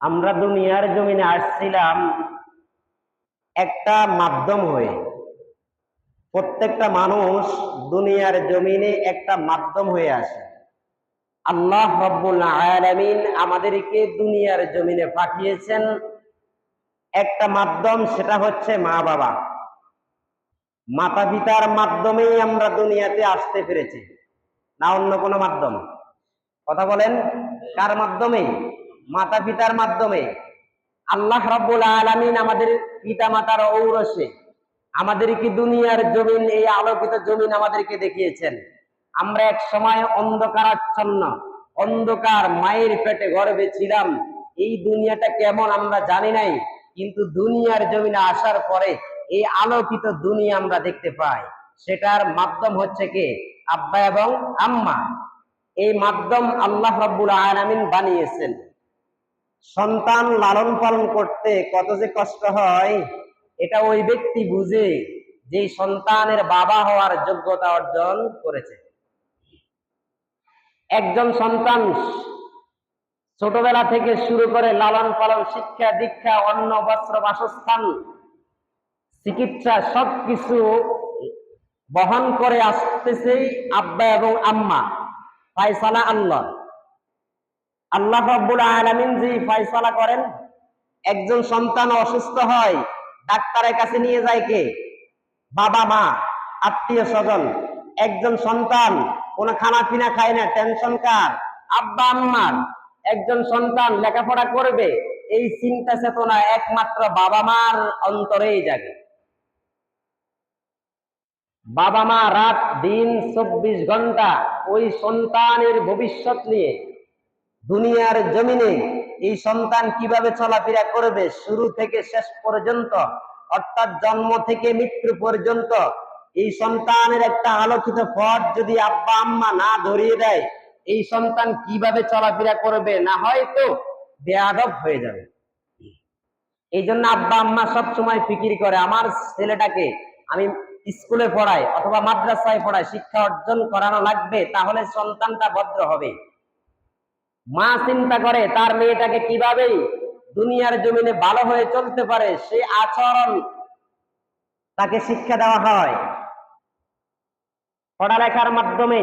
আমরা দুনিয়ার জমিনে আসছিলাম একটা মাধ্যম হয়ে। প্রত্যেকটা মানুষ দুনিয়ার জমিনে একটা মাধ্যম হয়ে আসে। আল্লাহ রাব্বুল আলামিন আমাদেরকে দুনিয়ার জমিনে পাঠিয়েছেন একটা মাধ্যম, সেটা হচ্ছে মা বাবা। মাতা পিতার মাধ্যমেই আমরা দুনিয়াতে আসতে পেরেছি, না অন্য কোনো মাধ্যম? কথা বলেন, কার মাধ্যমে? মাতা পিতার মাধ্যমে। আল্লাহ রাব্বুল আলামিন আমাদের পিতা মাতার ঔরসে আমাদেরকে দুনিয়ার জমিন, এই আলোকিত জমিন আমাদেরকে দেখিয়েছেন। আমরা এক সময় অন্ধকারাচ্ছন্ন, অন্ধকার মায়ের পেটে গর্ভে ছিলাম। এই দুনিয়াটা কেমন আমরা জানি নাই, কিন্তু দুনিয়ার জমিনে আসার পরে এই আলোকিত দুনিয়া আমরা দেখতে পাই। সেটার মাধ্যম হচ্ছে কে? আব্বা এবং আম্মা। এই মাধ্যম আল্লাহ রাব্বুল আলামিন বানিয়েছেন। সন্তান লালন পালন করতে কত যে কষ্ট হয়, এটা ওই ব্যক্তি বুঝে যে সন্তানের বাবা হওয়ার যোগ্যতা অর্জন করেছে। একজন সন্তান ছোটবেলা থেকে শুরু করে লালন পালন, শিক্ষা দীক্ষা, অন্ন বস্ত্র বাসস্থান, চিকিৎসা সবকিছু বহন করে আসতেছে আব্বা এবং আম্মা। ফায়সালা আল্লাহ। আল্লাহ রাব্বুল আলামিন যে ফয়সালা করেন, একজন সন্তান অসুস্থ হয়, ডাক্তারের কাছে নিয়ে যায় কে? বাবা মা, আত্মীয় স্বজন। একজন সন্তান কোনো খানা পিনা খায় না, টেনশন কার? আব্বা আম্মার। একজন সন্তান লেখাপড়া করবে, এই চিন্তা চেতনা একমাত্র বাবা মার অন্তরেই জাগে। বাবা মা রাত দিন 24 ঘন্টা ওই সন্তানের ভবিষ্যৎ নিয়ে দুনিয়ার জমিনে এই সন্তান কিভাবে চলাফেরা করবে শুরু থেকে শেষ পর্যন্ত, অর্থাৎ জন্ম থেকে মৃত্যু পর্যন্ত, এই সন্তানের একটা আলোকিত পথ যদি আব্বা আম্মা না ধরিয়ে দেয়, এই সন্তান কিভাবে চলাফেরা করবে, না হয়তো বেয়াদব হয়ে যাবে। এই জন্য আব্বা আম্মা সব সময় ফিকির করে, আমার ছেলেটাকে আমি স্কুলে পড়াই অথবা মাদ্রাসায় পড়াই, শিক্ষা অর্জন করানো লাগবে, তাহলে সন্তানটা ভদ্র হবে। মা চিন্তা করে তার মেয়েটাকে কিভাবে দুনিয়ার জমিনে ভালো হয়ে চলতে পারে, সেই আচরণ তাকে শিক্ষা দেওয়া হয় পড়ালেখার মাধ্যমে।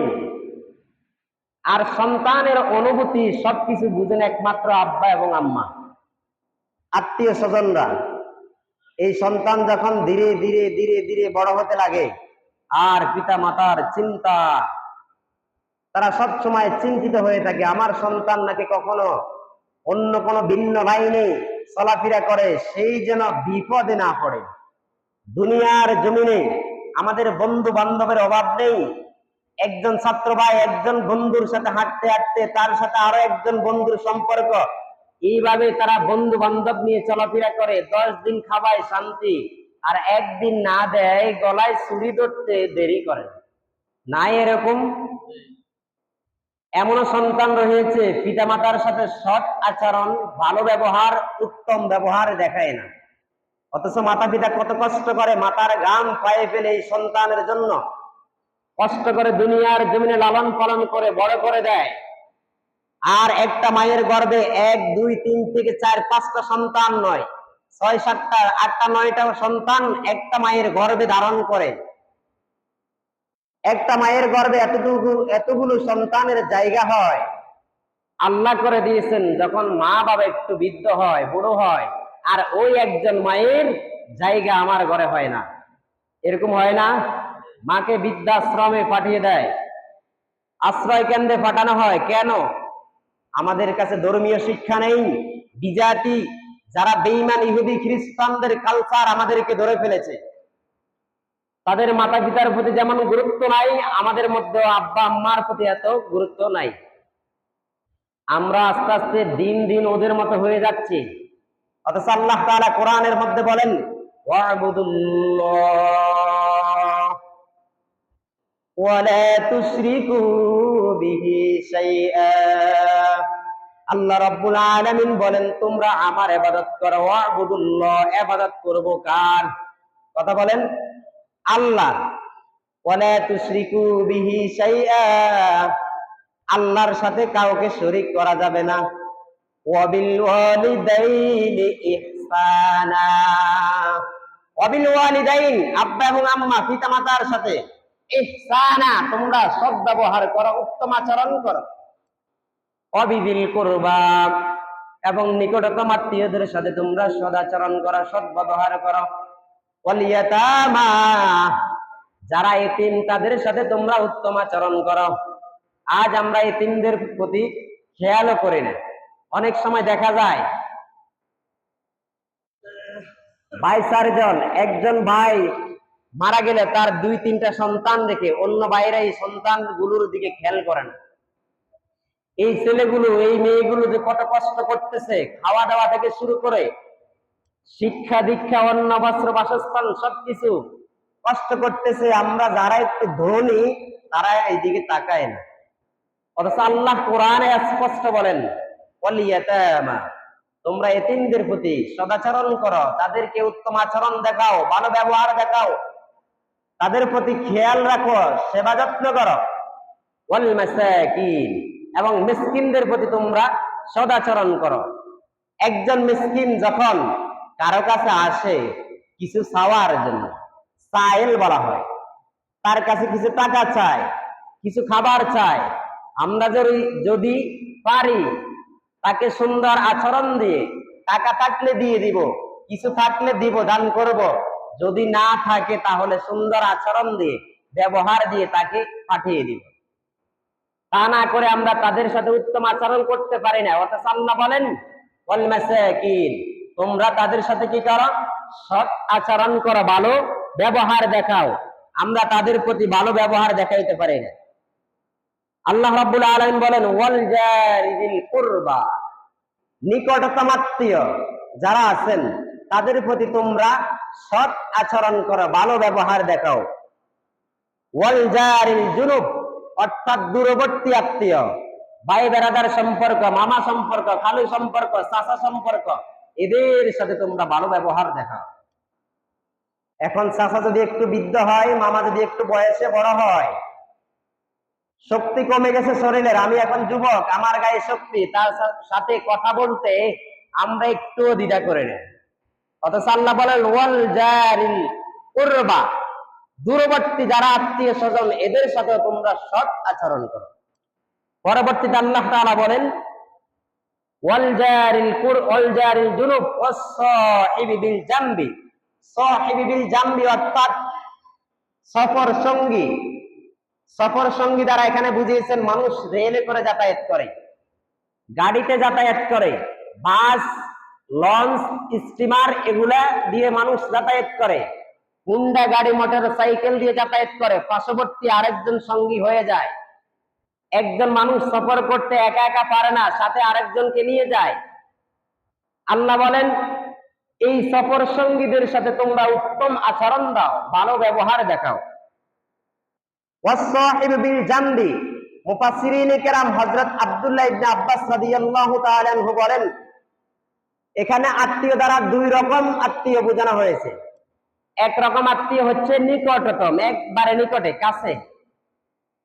আর সন্তানের অনুভূতি সবকিছু বুঝেন একমাত্র আব্বা এবং আম্মা, আত্মীয় স্বজনরা। এই সন্তান যখন ধীরে ধীরে ধীরে ধীরে বড় হতে লাগে, আর পিতা মাতার চিন্তা, তারা সব সময় চিন্তিত হয়ে থাকে, আমার সন্তান নাকি কখনো অন্য কোনো ভিন্ন লাইনে চলাফেরা করে, সেই যেন বিপদে না পড়ে। দুনিয়ার জমিনে আমাদের বন্ধু বান্ধবের অভাব নেই। একজন ছাত্র ভাই একজন বন্ধুর সাথে হাঁটতে হাঁটতে তার সাথে আরো একজন বন্ধুর সম্পর্ক, এইভাবে তারা বন্ধু বান্ধব নিয়ে চলাফেরা করে। 10 দিন খাওয়ায় শান্তি, আর একদিন না দেয় গলায় ছুরি ধরতে দেরি করে। নাই এরকম? এমনও সন্তান রয়েছে পিতা মাতার সাথে সৎ আচরণ, ভালো ব্যবহার, উত্তম ব্যবহার দেখায় না, অথচ মাতা পিতা কত কষ্ট করে, মাতার ঘাম পায়ে ফেলে এই সন্তানের জন্য কষ্ট করে দুনিয়ার জমিনে লালন পালন করে বড় করে দেয়। আর একটা মায়ের গর্ভে 1, 2, 3 থেকে 4, 5টা সন্তান নয়, 6, 7টা, 8টা, 9টা সন্তান একটা মায়ের গর্ভে ধারণ করে। একটা মায়ের গর্ভে এতগুলো সন্তানের জায়গা হয়। আল্লাহ করে দিয়েছেন যখন মা বাবা একটু বৃদ্ধ হয়, বুড়ো হয়, আর ওই একজন মায়ের জায়গা আমার ঘরে হয় না। এরকম হয় না? মাকে বৃদ্ধাশ্রমে পাঠিয়ে দেয়, আশ্রয় কেন্দ্রে পাঠানো হয়। কেন? আমাদের কাছে ধর্মীয় শিক্ষা নেই। বিজাতি যারা বেঈমান ইহুদি খ্রিস্টানদের কালচার আমাদেরকে ধরে ফেলেছে। তাদের মাতা পিতার প্রতি যেমন গুরুত্ব নাই, আমাদের মধ্যে আব্বা আম্মার প্রতি এত গুরুত্ব নাই। আমরা আস্তে আস্তে দিন দিন ওদের মতো হয়ে যাচ্ছি। অথচ আল্লাহ তাআলা কোরআনের মধ্যে বলেন, ওয়া'বুদুল্লাহ ওয়ালা তুশরিকু বিহি শাইআ। আল্লাহ রাব্বুল আলামিন বলেন, তোমরা আমার ইবাদত করো। ওয়া'বুদুল্লাহ, ইবাদত করব কার? কথা বলেন, আল্লাহ। ওয়ালা তুশরিকু বিহি শাইআ, আল্লাহর সাথে কাউকে শরীক করা যাবে না। ওয়াবিল ওয়ালিদাইনি ইহসানা, ওয়াবিল ওয়ালিদাইন, আব্বা এবং আম্মা পিতামাতার সাথে, ইহসানা, তোমরা সৎ ব্যবহার করো, উত্তম আচরণ করো। ওয়াবিল কুরবা, এবং নিকটতম আত্মীয়দের সাথে তোমরা সদাচরণ করো, সৎ ব্যবহার করো। ওয়াল ইয়াতামা, যারা এতিম তাদের সাথে তোমরা উত্তম আচরণ করো। আজ আমরা এতিমদের প্রতি খেয়ালও করি না। অনেক সময় দেখা যায় ভাই চারজন, একজন ভাই মারা গেলে তার 2-3টা সন্তান রেখে অন্য ভাইরা এই সন্তানগুলোর দিকে খেয়াল করে না। এই ছেলেগুলো, এই মেয়েগুলো যে কত কষ্ট করতেছে, খাওয়া দাওয়া থেকে শুরু করে শিক্ষা দীক্ষা, অন্ন বস্ত্র বাসস্থান সবকিছু কষ্ট করতেছে। আমরা যারা একটু ধনী তারা এইদিকে তাকায় না। অথচ আল্লাহ কোরআনে স্পষ্ট বলেন, ওয়াল ইয়াতামা, তোমরা এতিমদের প্রতি সদাচরণ করো, তাদেরকে উত্তম আচরণ দেখাও, ভালো ব্যবহার দেখাও, তাদের প্রতি খেয়াল রাখো, সেবা যত্ন করো। ওয়াল মাসাকিন, এবং মিসকিনদের প্রতি তোমরা সদাচরণ করো। একজন মিসকিন যখন কারো কাছে আসে কিছু চাওয়ার জন্য, সাইল বলা হয়, তার কাছে কিছু টাকা চায়, কিছু খাবার চায়, আমরা যদি পারি তাকে সুন্দর আচরণ দিয়ে, টাকা থাকলে দিয়ে দিব, কিছু থাকলে দিব, দান করব। যদি না থাকে তাহলে সুন্দর আচরণ দিয়ে, ব্যবহার দিয়ে তাকে পাঠিয়ে দিব। তা না করে আমরা তাদের সাথে উত্তম আচরণ করতে পারি না। অথচ আল্লাহ বলেন, ওয়াল মাসাকিন, তোমরা তাদের সাথে কি করো? সৎ আচরণ করো, ভালো ব্যবহার দেখাও। আমরা তাদের প্রতি ভালো ব্যবহার দেখাইতে পারি না। আল্লাহ রাব্বুল আলামিন বলেন, ওয়াল জারি যিল কুরবা, নিকটতম আত্মীয় যারা আছেন তাদের প্রতি তোমরা সৎ আচরণ করো, ভালো ব্যবহার দেখাও। ওয়াল জারিল জুনুব, অর্থাৎ দূরবর্তী আত্মীয়, ভাই বেরাদার সম্পর্ক, মামা সম্পর্ক, খালু সম্পর্ক, চাচা সম্পর্ক, এদের সাথে তোমরা ভালো ব্যবহার দেখাও। এখন চাচা যদি একটু বৃদ্ধ হয়, মামা যদি একটু বয়সে বড় হয়, শক্তি কমে গেছে শরীরের, আমি এখন যুবক, আমার গায়ে শক্তি, তার সাথে কথা বলতে আমরা একটু দ্বিধা করে নেই। অথচ আল্লাহ বলেন, ওয়াল জারিল কুরবা, দূরবর্তী যারা আত্মীয় স্বজন এদের সাথে তোমরা সৎ আচরণ করো। পরবর্তীতে আল্লাহ তাআলা বলেন, ওয়াল জারিল জুনুব ওয়াস-সাহিবি বিল জামবি, সাহিবি বিল জামবি অর্থাৎ সফর সঙ্গী। সফর সঙ্গী দ্বারা এখানে বুঝিয়েছেন মানুষ রেলে করে যাতায়াত করে, গাড়িতে যাতায়াত করে, বাস, লঞ্চ, স্টিমার এগুলা দিয়ে মানুষ যাতায়াত করে, হুন্ডা গাড়ি, মোটর সাইকেল দিয়ে যাতায়াত করে। পার্শ্ববর্তী আরেকজন সঙ্গী হয়ে যায়। একজন মানুষ সফর করতে একা একা পারে না, সাথে আরেকজনকে নিয়ে যায়। আল্লাহ বলেন, এই সফর সঙ্গীদের সাথে তোমরা উত্তম আচরণ দাও, ভালো ব্যবহার দেখাও। ওয়াস-সাহিবি বিল জামবি, মুফাসসিরিনে কেরাম হযরত আব্দুল্লাহ ইবনে আব্বাস রাদিয়াল্লাহু তাআলা আনহু বলেন, এখানে আত্মীয় দ্বারা 2 রকম আত্মীয় বোঝানো হয়েছে। এক রকম আত্মীয় হচ্ছে নিকটতম, একবারে নিকটে, কাছে।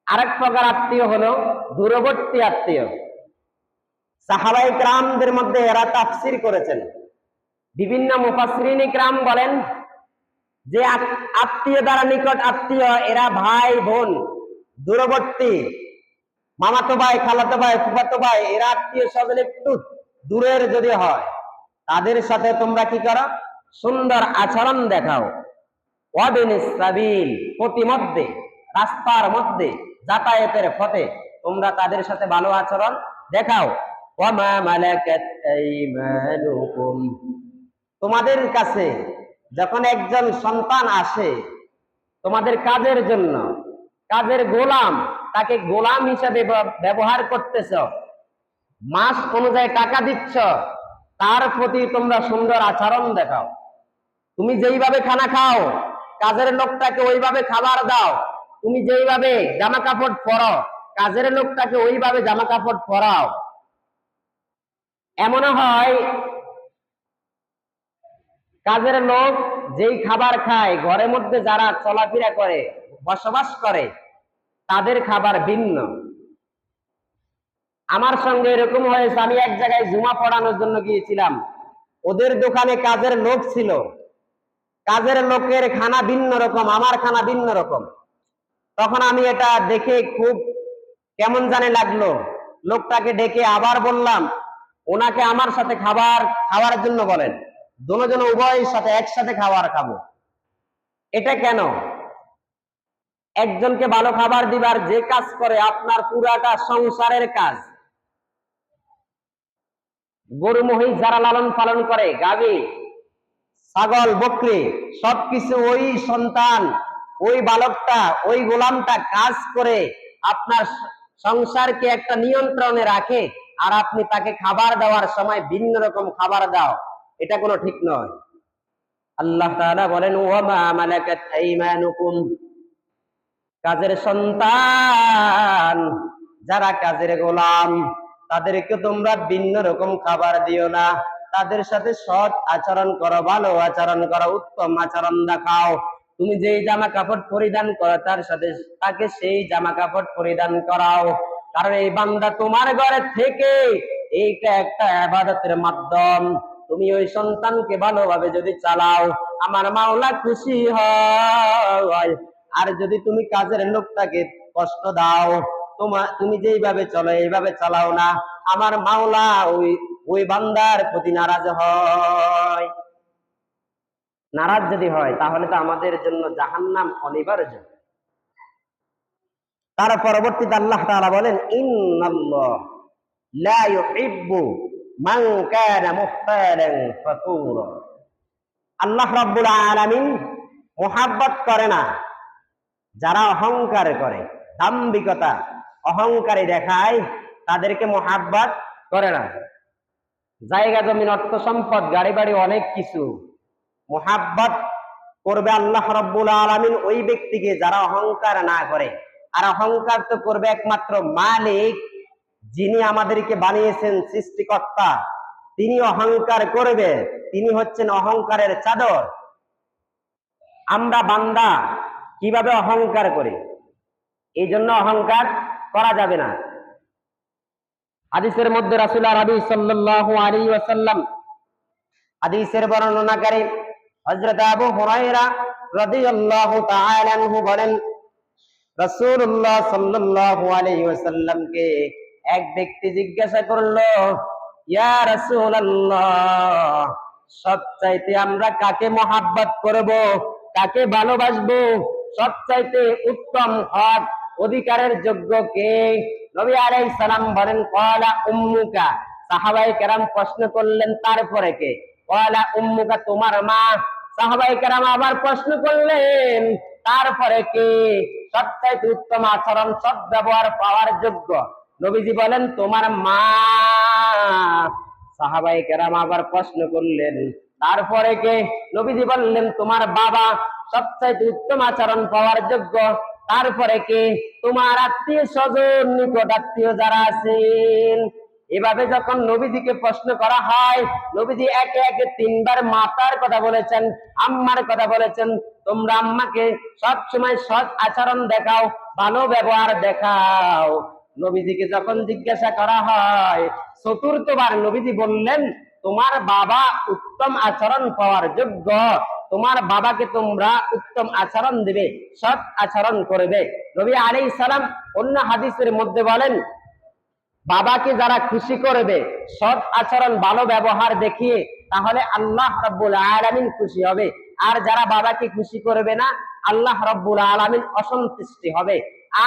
আরেক প্রকার আত্মীয় হলো দূরবর্তী আত্মীয়। সাহাবায়ে কেরামদের মধ্যে এরা তাফসীর করেছেন। বিভিন্ন মুফাসসিরিনে কেরাম বলেন যে আত্মীয় দ্বারা নিকট আত্মীয় এরা ভাই বোন, দূরবর্তী মামাতো ভাই, খালাতো ভাই, ফুফাতো ভাই, এরা আত্মীয় স্বজন একটু দূরের যদি হয়, তাদের সাথে তোমরা কি করো? সুন্দর আচরণ দেখাও। ওয়াবিনিস সাবিল, প্রতিমধ্যে, রাস্তার মধ্যে, যাতায়াতের পথে তোমরা তাদের সাথে ভালো আচরণ দেখাও। ওয়ামা মালাকাত আইমানুকুম, তোমাদের কাছে যখন একজন সন্তান আসে তোমাদের কাজের জন্য, কাজের গোলাম, তাকে গোলাম হিসাবে ব্যবহার করতেছ, মাস অনুযায়ী টাকা দিচ্ছ, তার প্রতি তোমরা সুন্দর আচরণ দেখাও। তুমি যেইভাবে খানা খাও, কাজের লোকটাকে ওইভাবে খাবার দাও। তুমি যেইভাবে জামা কাপড় পরো, কাজের লোকটাকে ওইভাবে জামা কাপড় পরাও। এমন হয় কাজের লোক যেই খাবার খায়, ঘরের মধ্যে যারা চলাফেরা করে, বসবাস করে, তাদের খাবার ভিন্ন। আমার সঙ্গে এরকম হয়েছে, আমি এক জায়গায় জুমা পড়ানোর জন্য গিয়েছিলাম। ওদের দোকানে কাজের লোক ছিল, কাজের লোকের খানা ভিন্ন রকম, আমার খানা ভিন্ন রকম। তখন আমি এটা দেখে খুব কেমন জানি লাগলো। লোকটাকে ডেকে আবার বললাম, ওনাকে আমার সাথে খাওয়ার জন্য বলেন, দুজন উভয়ের সাথে একসাথে খাবার খাবো। এটা কেন? একজনকে ভালো খাবার দিবার যে কাজ করে আপনার পুরাটা সংসারের কাজ। গরু মহিষ যারা লালন পালন করে, গাভী ছাগল বকরি, সবকিছু ওই সন্তান, ওই বালকটা, ওই গোলামটা কাজ করে আপনার সংসারকে একটা নিয়ন্ত্রণে রাখে, আর আপনি তাকে খাবার দেওয়ার সময় ভিন্ন রকম খাবার দাও, এটা কোনো ঠিক নয়। আল্লাহ তাআলা বলেন, ওয়া মা মালাকাত আইমানুকুম, কাজের সন্তান যারা কাজের গোলাম, তাদেরকে তোমরা ভিন্ন রকম খাবার দিও না। তাদের সাথে সৎ আচরণ করো, ভালো আচরণ করো, উত্তম আচরণ দেখাও। তুমি যেই জামা কাপড় পরিধান করো তার সাথে তাকে সেই জামা কাপড় পরিধান করাও। কারণ এই বান্দা তোমার ঘরে থেকে এইটা একটা ইবাদতের মাধ্যম। তুমি ওই সন্তানকে ভালোভাবে যদি চালাও, আমার মাওলা খুশি হয়। আর যদি তুমি কাজের লোকটাকে কষ্ট দাও, তুমি যেইভাবে চলো এইভাবে চালাও না, আমার মাওলা ওই বান্দার প্রতি নারাজ হয়। নারাজ যদি হয় তাহলে তো আমাদের জন্য জাহান্নাম অনিবার্য। তার পরবর্তীতে আল্লাহ তাআলা বলেন, ইন্নাল্লাহ লা ইউহিব্বু মান কানা মুখতালান ফাকুরা। আল্লাহ রাব্বুল আলামিন মুহাব্বত করে না যারা অহংকার করে, দাম্ভিকতা অহংকারী দেখায়, তাদেরকে মুহাব্বত করে না। জায়গা জমিন অর্থ সম্পদ গাড়ি বাড়ি অনেক কিছু, মুহাব্বত করবে আল্লাহ রাব্বুল আলামিন ওই ব্যক্তিকে যারা অহংকার না করে। আর অহংকার তো করবে একমাত্র মালিক, যিনি আমাদেরকে বানিয়েছেন, সৃষ্টিকর্তা, তিনি অহংকার করবে। তিনি হচ্ছেন অহংকারের চাদর। আমরা বান্দা কিভাবে অহংকার করি, এই জন্য অহংকার করা যাবে না। হাদিসের মধ্যে রাসূল আরবি সাল্লাল্লাহু আলাইহি ওয়াসাল্লাম হাদিসের বর্ণনাকারী হযরত আবু হুরায়রা রাদিয়াল্লাহু তাআলা আনহু বলেন, রাসূলুল্লাহ সাল্লাল্লাহু আলাইহি ওয়াসাল্লামকে এক ব্যক্তি জিজ্ঞাসা করলো, ইয়া রাসূলুল্লাহ, সবচাইতে আমরা কাকে মহব্বত করব, কাকে ভালোবাসবো, সবচাইতে উত্তম হক অধিকারের যোগ্য কে? নবী আলাইহিস সালাম বলেন, ক্বালা উম্মুকা। সাহাবায়ে কেরাম প্রশ্ন করলেন, তারপরে কে? ক্বালা উম্মুকা, তোমার মা। সাহাবায়ে কেরাম আবার প্রশ্ন করলেন, তারপরে কে? সবচাইতে উত্তম আচরণ, সৎ ব্যবহার পাওয়ার যোগ্য। নবীজি বলেন, তোমার মা। সাহাবায়ে কেরাম আবার প্রশ্ন করলেন, তারপরে কে? নবীজি বললেন, তোমার বাবা। সবচাইতে উত্তম আচরণ পাওয়ার যোগ্য। তারপরে কে? তোমার আত্মীয় স্বজন, নিকট আত্মীয় যারা আছেন। এভাবে যখন নবীজিকে প্রশ্ন করা হয়, নবীজি একে একে তিনবার মাতার কথা বলেছেন, আম্মার কথা বলেছেন। তোমরা আম্মাকে সব সময় সৎ আচরণ দেখাও, ভালো ব্যবহার দেখাও। নবীজিকে যখন জিজ্ঞাসা করা হয় চতুর্থবার, নবীজি বললেন, তোমার বাবা উত্তম আচরণ পাওয়ার যোগ্য। তোমার বাবাকে তোমরা উত্তম আচরণ দিবে, সৎ আচরণ করবে। নবী আলাইহিস সালাম অন্য হাদিসের মধ্যে বলেন, বাবাকে যারা খুশি করবে, সৎ আচরণ ভালো ব্যবহার দেখিয়ে, তাহলে আল্লাহ রাব্বুল আলামিন খুশি হবে। আর যারা বাবাকে খুশি করবে না, আল্লাহ রাব্বুল আলামিন অসন্তুষ্টি হবে।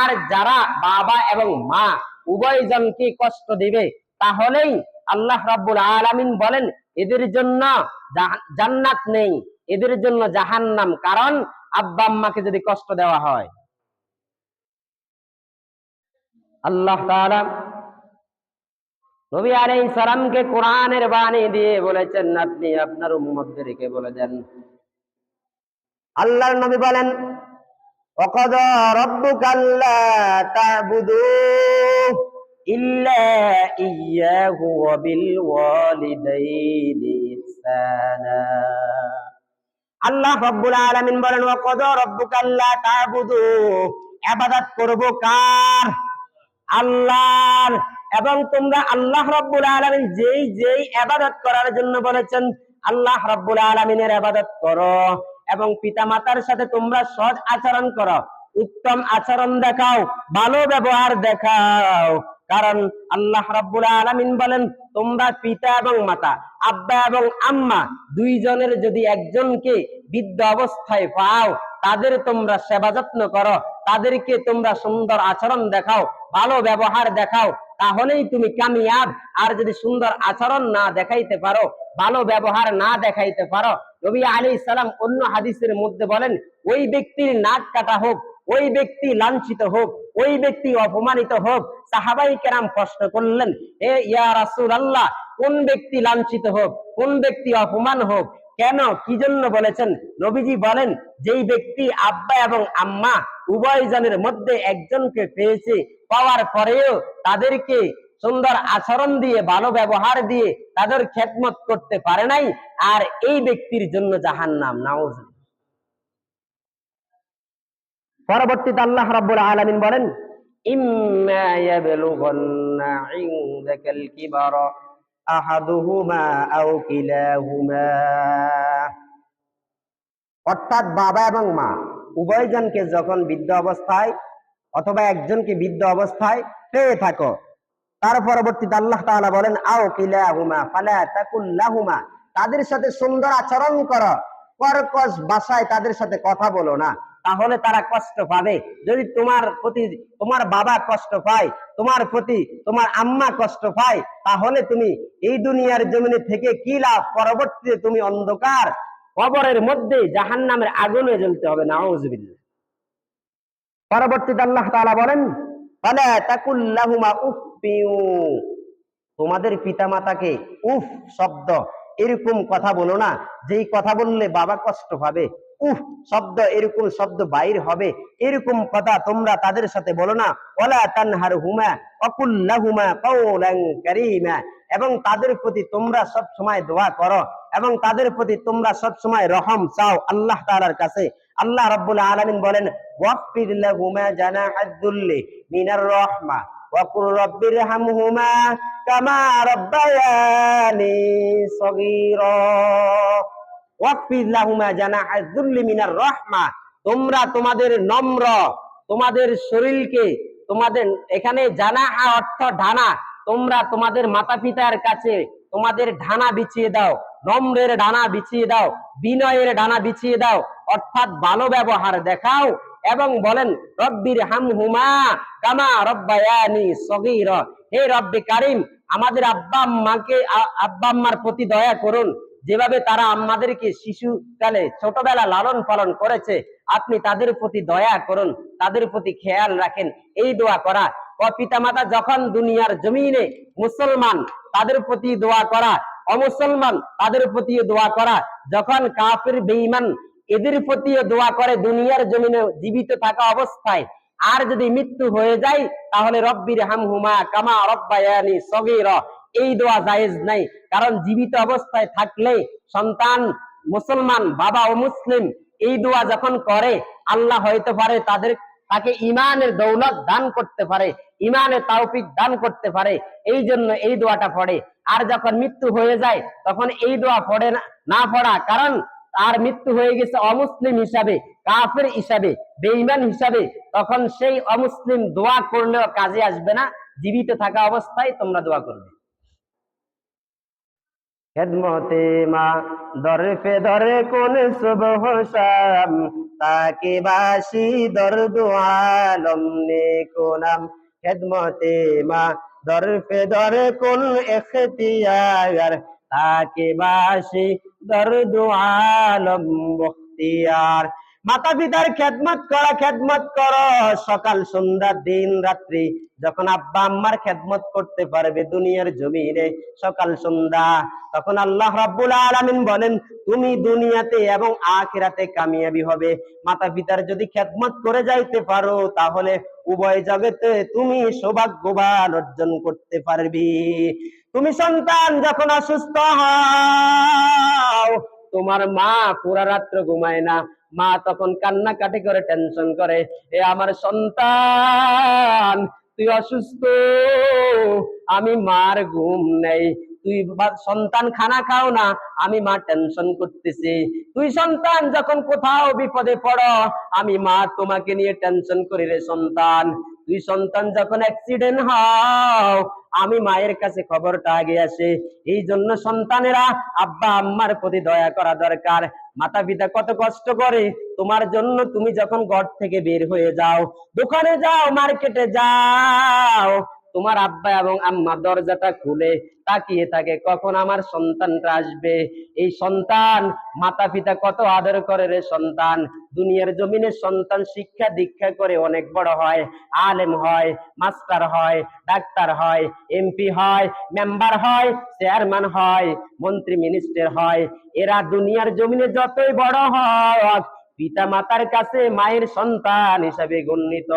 আর যারা বাবা এবং মা উভয়জনকে কষ্ট দিবে, তাহলেই আল্লাহ রাব্বুল আলামিন বলেন, এদের জন্য জান্নাত নেই, এদের জন্য জাহান্নাম। কারণ আব্বা আম্মাকে যদি কষ্ট দেওয়া হয়। আল্লাহ তাআলা নবী আলাইহিস সালামকে কোরআনের বাণী দিয়ে বলেছেন, আপনি আপনার উম্মতদেরকে বলে দেন। আল্লাহর নবী বলেন, ওয়াকাদা রাব্বুকা আল্লা তা'বুদু ইল্লা ইয়্যাহু ওয়া বিল ওয়ালিদাইনি ইহসানা। আল্লাহ রাব্বুল আলামিন বলেন, ওয়াকাদা রাব্বুকা আল্লা তা'বুদু, ইবাদত করব কার? আল্লাহর। এবং তোমরা আল্লাহ রাব্বুল আলামিন যেই যেই ইবাদত করার জন্য বলেছেন আল্লাহ রাব্বুল আলামিনের ইবাদত করো এবং পিতামাতার সাথে তোমরা সৎ আচরণ করো, উত্তম আচরণ দেখাও, ভালো ব্যবহার দেখাও। কারণ আল্লাহ রাব্বুল আলামিন বলেন তোমরা পিতা এবং মাতা, আব্বা এবং আম্মা দুইজনের যদি একজনকে বৃদ্ধ অবস্থায় পাও, তাদের তোমরা সেবা যত্ন করো, তাদেরকে তোমরা সুন্দর আচরণ দেখাও, ভালো ব্যবহার দেখাও, তাহলেই তুমি কামিয়াব। আর যদি সুন্দর আচরণ না দেখাইতে পারো, ভালো ব্যবহার না দেখাইতে পারো, নবী আলাইহিস সালাম অন্য হাদিসের মধ্যে বলেন ওই ব্যক্তির নাক কাটা হোক, ওই ব্যক্তি লাঞ্ছিত হোক, ওই ব্যক্তি অপমানিত হোক। সাহাবাই কেরাম প্রশ্ন করলেন, হে ইয়া রাসূলুল্লাহ, কোন ব্যক্তি লাঞ্ছিত হোক, কোন ব্যক্তি অপমান হোক, কেন, কি জন্য বলেছেন? নবীজি বলেন যেই ব্যক্তি আব্বা এবং আম্মা উভয় জনের মধ্যে একজনকে পেয়েছে, পাওয়ার পরেও তাদেরকে সুন্দর আচরণ দিয়ে ভালো ব্যবহার দিয়ে তাদের খেদমত করতে পারে নাই, আর এই ব্যক্তির জন্য জাহান্নাম। নাউযুবিল্লাহ। পরবর্তীতে আল্লাহ রাব্বুল আলামিন বলেন ইম্মা ইয়াবলুগান্না ইনদাকাল কিবারা আহাদুহুমা আও কিলাহুমা, অর্থাৎ বাবা এবং মা উভয়জনকে যখন বৃদ্ধ অবস্থায় অথবা একজনকে বৃদ্ধ অবস্থায় পেয়ে থাকো, তার পরবর্তীতে আল্লাহ তাআলা বলেন আও কিলাহুমা ফালা তাকুল লাহুমা, তাদের সাথে সুন্দর আচরণ করো, কর্কশ ভাষায় তাদের সাথে কথা বলো না, তাহলে তারা কষ্ট পাবে। যদি তোমার প্রতি তোমার বাবা কষ্ট পায়, তোমার প্রতি তোমার আম্মা কষ্ট পায়, তাহলে তুমি এই দুনিয়ার জমিনে থেকে কি লাভ? পরবর্তীতে তুমি অন্ধকার কবরের মধ্যে জাহান্নামের আগুনে জ্বলতে হবে। নাউযুবিল্লাহ। পরবর্তীতে আল্লাহ তাআলা বলেন ফালা তাকুল লাহুমা উফফিউ, তোমাদের পিতামাতাকে উফ শব্দ এরকম কথা বলো না, যেই কথা বললে বাবা কষ্ট পাবে। উফ শব্দ, এরকম শব্দ বাইর হবে, এরকম কথা তোমরা তাদের সাথে বলো না। ওয়ালা তানহারহুমা ওয়াকুল লাহুমা কাওলান কারীমা, এবং তাদের প্রতি তোমরা সব সময় দোয়া করো এবং তাদের প্রতি তোমরা সব সময় রহম চাও আল্লাহ তাআলার কাছে। আল্লাহ রাব্বুল আলামিন বলেন ওয়াকফির লাহুমা জানাহাদ দুল্লি মিনার রাহমা ওয়াকুর রাব্বিরহামহুমা কামা রাব্বায়ানি সগীরা। ওয়াকফির লাহুমা জানাহাদ দুল্লি মিনার রাহমা, তোমরা তোমাদের নম্র, তোমাদের শরীরকে, তোমাদের এখানে জানাহা অর্থ ঢানা, তোমরা তোমাদের মাতা পিতার কাছে তোমাদের ঢানা বিছিয়ে দাও, নম্রের ডানা বিছিয়ে দাও, বিনয়ের ডানা বিছিয়ে দাও, অর্থাৎ ভালো ব্যবহার দেখাও। এবং বলেন রব্বির হামহুমা কামা রব্বায়ানি সগীরা, হে রব্বে কারিম, আমাদের আব্বা আম্মার প্রতি দয়া করুন, যেভাবে তারা আমাদেরকে শিশুকালে ছোটবেলা লালন পালন করেছে, আপনি তাদের প্রতি দয়া করুন, তাদের প্রতি খেয়াল রাখেন। এই দোয়া করা। পিতামাতা যখন দুনিয়ার জমিনে মুসলমান, তাদের প্রতি দোয়া করা, অমুসলমান তাদের প্রতি দোয়া করা, যখন কাফির বেঈমান এদের প্রতি দোয়া করে দুনিয়ার জমিনে জীবিত থাকা অবস্থায়, আর যদি মৃত্যু হয়ে যায় তাহলে রব্বির হামহুমা কামা রব্বায়ানি সগীরা, এই দোয়া জায়েজ নাই। কারণ জীবিত অবস্থায় থাকলে সন্তান মুসলমান, বাবা ও মুসলিম, এই দোয়া যখন করে আল্লাহ হয়তো পারে তাকে ইমানের দৌলত দান করতে পারে, ইমানের তৌফিক দান করতে পারে, এই জন্য এই দোয়াটা পড়ে। আর যখন মৃত্যু হয়ে যায় তখন এই দোয়া পড়ে না পড়া, কারণ আর মৃত্যু হয়ে গেছে অমুসলিম হিসাবে, কাফের হিসাবে, বেঈমান হিসাবে, তখন সেই অমুসলিম দোয়া করলেও কাজে আসবে না। জীবিত থাকা অবস্থায় তোমরা দোয়া করবে। খেদমতে মা দরে পে দরে কোন সুবহ শাম, তাকে বাসি দর্দ আলম নে কোনাম। খেদমতে মা দরে পে দরে কোন ইখতিয়ার, তাকে বাসি দর্দ আলম মুখতিয়ার। মাতা পিতার খেদমত করা, খেদমত করো সকাল সন্ধ্যা দিন রাত্রি। যখন আব্বা আম্মার খেদমত করতে পারবে দুনিয়ার জমিনে সকাল সন্ধ্যা, তখন আল্লাহ রাব্বুল আলামিন বলেন তুমি দুনিয়াতে এবং আখিরাতে কামিয়াবি হবে। মাতা পিতার যদি খেদমত করে যাইতে পারো তাহলে উভয় জগতে তুমি সৌভাগ্যবান অর্জন করতে পারবি। তুমি সন্তান যখন অসুস্থ হও, তোমার মা পুরা রাত্র ঘুমায় না, মা তখন কান্নাকাটি করে টেনশন করে, এ আমার সন্তান তুই অসুস্থ, আমি মার ঘুম নেই। তুই সন্তান খানা খাও না, আমি মা টেনশন করতেছি। তুই সন্তান যখন কোথাও বিপদে পড়ো, আমি মা তোমাকে নিয়ে টেনশন করি রে সন্তান। তুই সন্তান যখন অ্যাক্সিডেন্ট হও, আমি মায়ের কাছে খবরটা আগে আসে। এই জন্য সন্তানেরা আব্বা আম্মার প্রতি দয়া করা দরকার। মাতা পিতা কত কষ্ট করে তোমার জন্য। তুমি যখন ঘর থেকে বের হয়ে যাও, দোকানে যাও, মার্কেটে যাও, তোমার আব্বা এবং আম্মা দরজাটা খুলে তাকিয়ে থাকে কখন আমার সন্তানটা আসবে। এই সন্তান মাতা পিতা কত আদর করে রে সন্তান। দুনিয়ার জমিনে সন্তান শিক্ষা দীক্ষা করে অনেক বড় হয়, আলেম হয়, মাস্টার হয়, ডাক্তার হয়, এমপি হয়, মেম্বার হয়, চেয়ারম্যান হয়, মন্ত্রী মিনিস্টার হয়। এরা দুনিয়ার জমিনে যতই বড় হয়, পিতা মাতার কাছে মায়ের সন্তান হিসাবে গণ্যিত।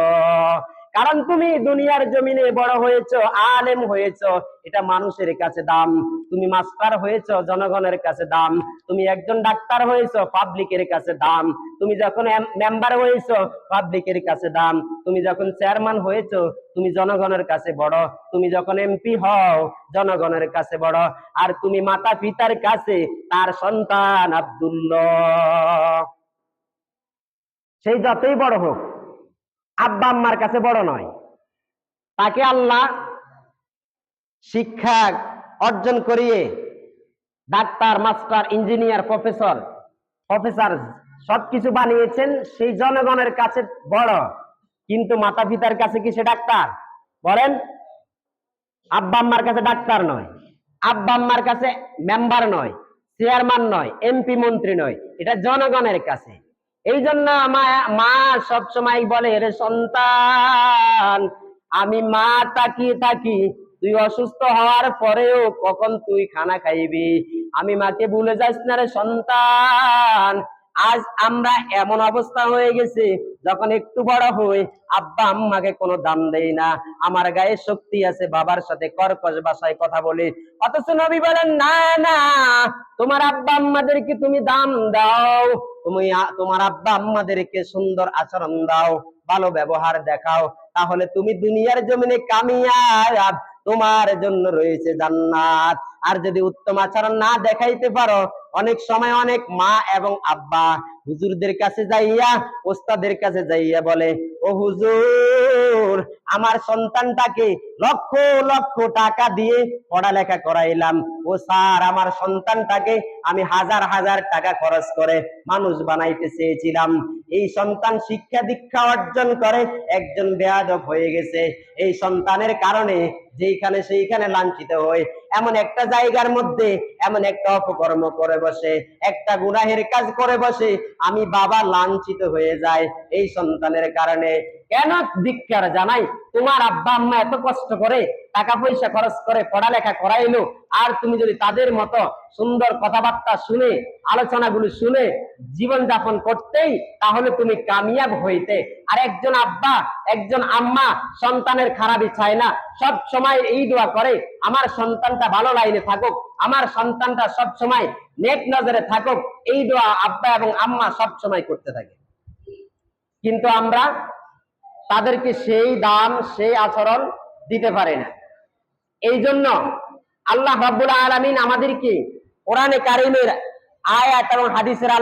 কারণ তুমি দুনিয়ার জমিনে বড় হয়েছো, আলেম হয়েছো, এটা মানুষের কাছে দাম। তুমি মাস্টার হয়েছো, জনগণের কাছে দাম। তুমি একজন ডাক্তার হয়েছো, পাবলিকের কাছে দাম। তুমি যখন মেম্বার হয়েছো, পাবলিকের কাছে দাম। তুমি যখন চেয়ারম্যান হয়েছো, তুমি জনগণের কাছে বড়। তুমি যখন এমপি হও, জনগণের কাছে বড়। আর তুমি মাতা পিতার কাছে তার সন্তান আব্দুল্লাহ, সেই যতই বড় হোক, আব্বা আম্মার কাছে বড় নয়। তাকে আল্লাহ শিক্ষা অর্জন করিয়ে ডাক্তার, মাস্টার, ইঞ্জিনিয়ার, প্রফেসর সবকিছু বানিয়েছেন, সেই জনগণের কাছে বড়। কিন্তু মাতা পিতার কাছে কি সে ডাক্তার? বলেন। আব্বা আম্মার কাছে ডাক্তার নয়, আব্বা আম্মার কাছে মেম্বার নয়, চেয়ারম্যান নয়, এমপি মন্ত্রী নয়, এটা জনগণের কাছে। এই জন্য মা সবসময় বলে, রে সন্তান, আমি মা তাকিয়ে থাকি তুই অসুস্থ হওয়ার পরেও কখন তুই খানা খাইবি। আমি মাকে ভুলে যাস না রে সন্তান। আজ আমরা এমন অবস্থা হয়ে গেছে, যখন একটু বড় হই আব্বা আম্মাকে কোনো দাম দেই না। আমার গায়ে শক্তি আছে, বাবার সাথে কর্কশ ভাষায় কথা বলি। অথচ নবী বলেন, না না, তোমার আব্বা আম্মাদেরকে তুমি দাম দাও, তুমি তোমার আব্বা আম্মাদেরকে সুন্দর আচরণ দাও, ভালো ব্যবহার দেখাও, তাহলে তুমি দুনিয়ার জমিনে কামিয়াব, তোমার জন্য রয়েছে জান্নাত। আর যদি উত্তম আচরণ না দেখাইতে পারো, অনেক সময় অনেক মা এবং আব্বা হুজুরদের কাছে যাইয়া, ওস্তাদের কাছে যাইয়া বলে, ও হুজুর, আমার সন্তানটাকে লক্ষ লক্ষ টাকা দিয়ে পড়ালেখা করাইলাম। ও স্যার, আমার সন্তানটাকে আমি হাজার হাজার টাকা খরচ করে মানুষ বানাইতে চেয়েছিলাম। এই সন্তান শিক্ষা দীক্ষা অর্জন করে একজন বেয়াদব হয়ে গেছে। এই সন্তানের কারণে যেখানে সেইখানে লাঞ্ছিত হয়, এমন একটা জায়গার মধ্যে এমন একটা অপকর্ম করে বসে, একটা গুনাহের কাজ করে বসে, আমি বাবা লাঞ্ছিত হয়ে যায় এই সন্তানের কারণে। কেন ধিক্কার জানাই, তোমার আব্বা আম্মা এত কষ্ট করে টাকা পয়সা খরচ করে পড়ালেখা করাইলো, আর তুমি যদি তাদের মতো সুন্দর কথাবার্তা শুনে, আলোচনাগুলো শুনে জীবন যাপন করতেই, তাহলে তুমি কামিয়াব হইতে। আর একজন আব্বা, একজন আম্মা সন্তানের খারাপই চায় না, সব সময় এই দোয়া করে, আমার সন্তানটা ভালো লাইনে থাকুক, আমার সন্তানটা সব সময় নেক নজরে থাকুক। এই দোয়া আব্বা এবং আম্মা সব সময় করতে থাকে। কিন্তু আমরা তাদেরকে সেই দাম, সেই আচরণ দিতে পারি না। এই জন্য আল্লাহ রাব্বুল আলামিন আমাদেরকে কোরআনে কারীমের আয়াত এবং হাদিসের